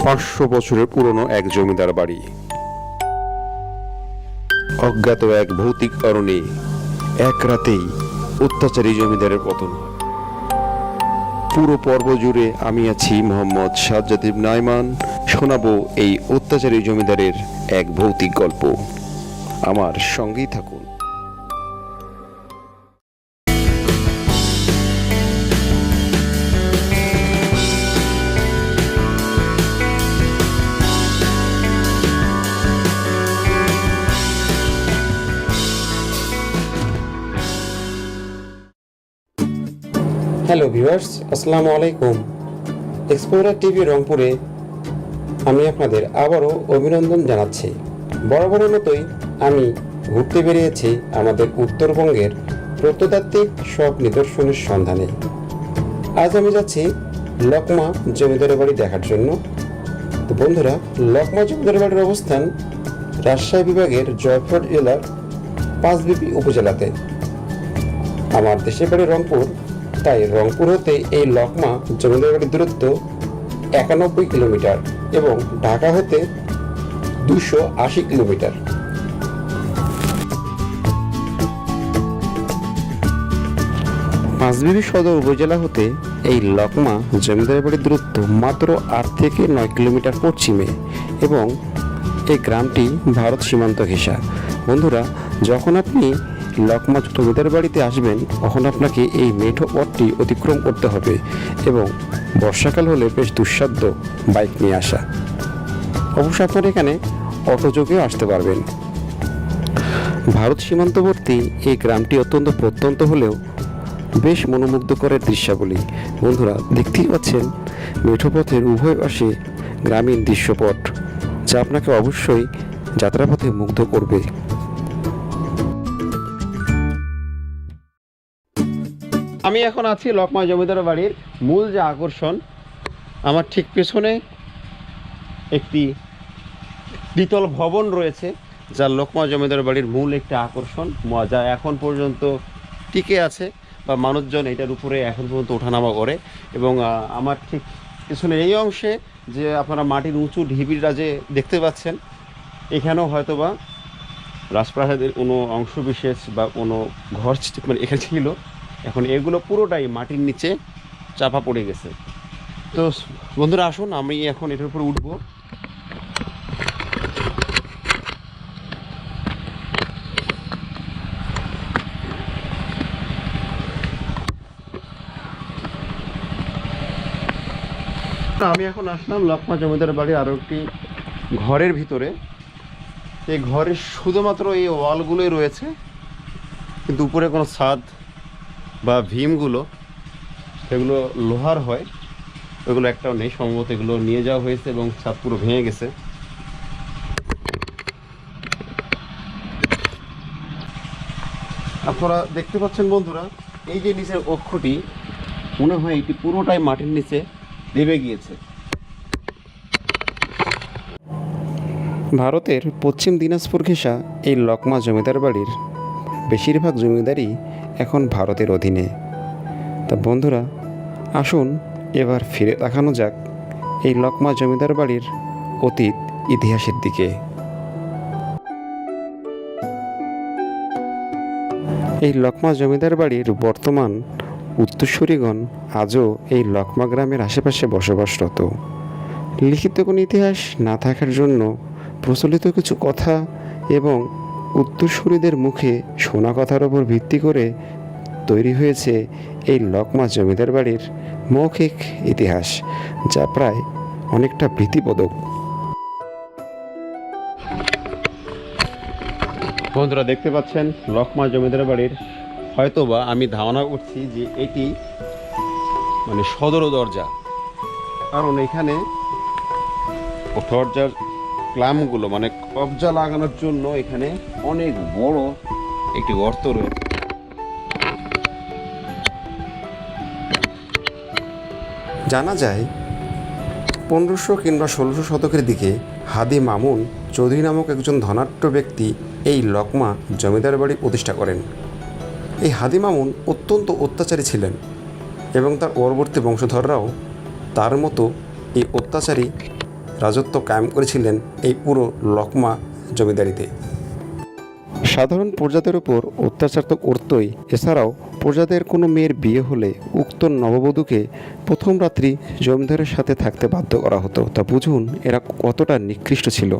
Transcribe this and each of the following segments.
500 বছরের পুরনো এক জমিদার বাড়ি। অজ্ঞাত এক ভৌতিক কারণে এক রাতেই অত্যাচারী জমিদারের পতন হয়। পুরো পর্ব জুড়ে আমি আছি মোহাম্মদ সাজ্জাদ ইবনে আয়মান, শোনাবো এই অত্যাচারী জমিদারের এক ভৌতিক গল্প। আমার সঙ্গেই থাকুন। হ্যালো ভিউয়ার্স, আসসালামু আলাইকুম। এক্সপ্লোরার টিভি রংপুরে আমি আপনাদের আবারও অভিনন্দন জানাচ্ছি। বরাবরের মতোই আমি ঘুরতে বেরিয়েছি আমাদের উত্তরবঙ্গের প্রত্নতাত্ত্বিক সব নিদর্শনের সন্ধানে। আজ আমি যাচ্ছি লকমা জমিদারের বাড়ি দেখার জন্য। তো বন্ধুরা, লকমা জমিদারের বাড়ির অবস্থান রাজশাহী বিভাগের জয়পুরহাট জেলার পাঁচবিবি উপজেলাতে। আমার দেশের বাড়ি রংপুর, তাই রংপুর হতে এই লকমা জমিদার বাড়ির দূরত্ব 91 কিলোমিটার এবং ঢাকা হতে 280 কিলোমিটার। পাঁচবিবি সদর উপজেলা হতে এই লকমা জমিদার বাড়ির দূরত্ব মাত্র 8 থেকে 9 কিলোমিটার পশ্চিমে এবং এই গ্রামটি ভারত সীমান্ত ঘেঁষা। বন্ধুরা, যখন আপনি লকমা জমিদার বাড়িতে আসবেন তখন আপনাকে এই মেঠো পথটি অতিক্রম করতে হবে এবং বর্ষাকাল হলে বেশ দুঃসাধ্য বাইক নিয়ে আসা। অবশ্য আপনারা এখানে অটোযোগেও আসতে পারবেন। ভারত সীমান্তবর্তী এই গ্রামটি অত্যন্ত প্রত্যন্ত হলেও বেশ মনোমুগ্ধকরের দৃশ্যাবলী। বন্ধুরা, দেখতেই পাচ্ছেন মেঠো পথের উভয় পাশে গ্রামীণ দৃশ্যপট, যা আপনাকে অবশ্যই যাত্রাপথে মুগ্ধ করবে। আমি এখন আছি লকমা জমিদার বাড়ির মূল যে আকর্ষণ, আমার ঠিক পেছনে একটি দ্বিতল ভবন রয়েছে, যা লকমা জমিদার বাড়ির মূল একটি আকর্ষণ, যা এখন পর্যন্ত টিকে আছে বা মানুষজন এটার উপরে এখন পর্যন্ত ওঠানামা করে। এবং আমার ঠিক পেছনে এই অংশে যে আপনারা মাটির উঁচু ঢিবিটা যে দেখতে পাচ্ছেন, এখানেও হয়তোবা রাজপ্রাসাদের কোনো অংশ বিশেষ বা কোনো ঘর মানে এখানে ছিল, এখন এগুলো পুরোটাই মাটির নিচে চাপা পড়ে গেছে। তো বন্ধুরা, আসুন আমি এখন এটার উপরে উঠব। আমি এখন আসলাম লকমা জমিদার বাড়ির আরও একটি ঘরের ভিতরে। এই ঘরের শুধুমাত্র এই ওয়ালগুলোই রয়েছে, কিন্তু উপরে কোনো ছাদ বা ভীমগুলো সেগুলো লোহার হয়, ওইগুলো একটাও নেই। সম্ভবত এগুলো নিয়ে যাওয়া হয়েছে এবং ছাদ পুরো ভেঙে গেছে। আপনারা দেখতে পাচ্ছেন বন্ধুরা, এই যে নিচের অক্ষটি মনে হয় এটি পুরোটাই মাটির নিচে দেবে গিয়েছে। ভারতের পশ্চিম দিনাজপুর ঘেঁষা এই লকমা জমিদার বাড়ির বেশিরভাগ জমিদারই এখন ভারতের অধীনে। তা বন্ধুরা, আসুন এবার ফিরে তাকানো যাক এই লকমা জমিদার বাড়ির অতীত ইতিহাসের দিকে। এই লকমা জমিদার বাড়ির বর্তমান উত্তরসূরিগণ আজও এই লকমা গ্রামের আশেপাশে বসবাসরত। লিখিত কোনো ইতিহাস না থাকার জন্য প্রচলিত কিছু কথা এবং উত্তরসূরিদের মুখে শোনা কথার ওপর ভিত্তি করে তৈরি হয়েছে এই লকমা জমিদার বাড়ির মৌখিক ইতিহাস, যা প্রায় অনেকটা ভীতিবোধক। বন্ধুরা, দেখতে পাচ্ছেন লকমা জমিদার বাড়ির, হয়তোবা আমি ধারণা করছি যে এটি মানে সদর দরজা, কারণ এখানে দরজার ক্লামগুলো মানে কবজা লাগানোর জন্য এখানে অনেক বড় একটি গর্ত রয়েছে। জানা যায় 1500 কিংবা 1600 শতকের দিকে হাদি মামুন চৌধুরী নামক একজন ধনাঢ্য ব্যক্তি এই লকমা জমিদার বাড়ি প্রতিষ্ঠা করেন। এই হাদি মামুন অত্যন্ত অত্যাচারী ছিলেন এবং তার পরবর্তী বংশধররাও তার মতো এই অত্যাচারী রাজত্ব কায়েম করেছিলেন এই পুরো লকমা জমিদারিতে। সাধারণ প্রজাদের উপর অত্যাচার তো করতই, এছাড়াও প্রজাদের কোনো মেয়ের বিয়ে হলে উক্ত নববধূকে প্রথম রাত্রি জমিদারের সাথে থাকতে বাধ্য করা হতো। তা বুঝুন এরা কতটা নিকৃষ্ট ছিল।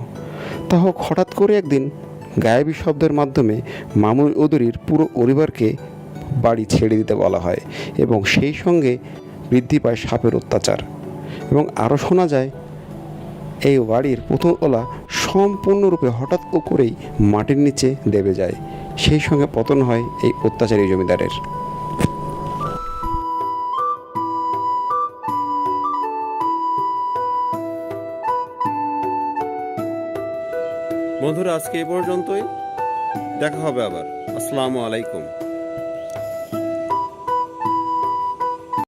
তা হোক, হঠাৎ করে একদিন গায়েবী শব্দের মাধ্যমে মামুন চৌধুরীর পুরো পরিবারকে বাড়ি ছেড়ে দিতে বলা হয় এবং সেই সঙ্গে বৃদ্ধি পায় সাপের অত্যাচার। এবং আরও শোনা যায় এই বাড়ির প্রথম ওলা সম্পূর্ণরূপে হঠাৎ করেই মাটির নিচে দেবে যায়, সেই সঙ্গে পতন হয় এই অত্যাচারী জমিদারের। বন্ধুরা, আজকে এই পর্যন্তই, দেখা হবে আবার। আসসালামু আলাইকুম।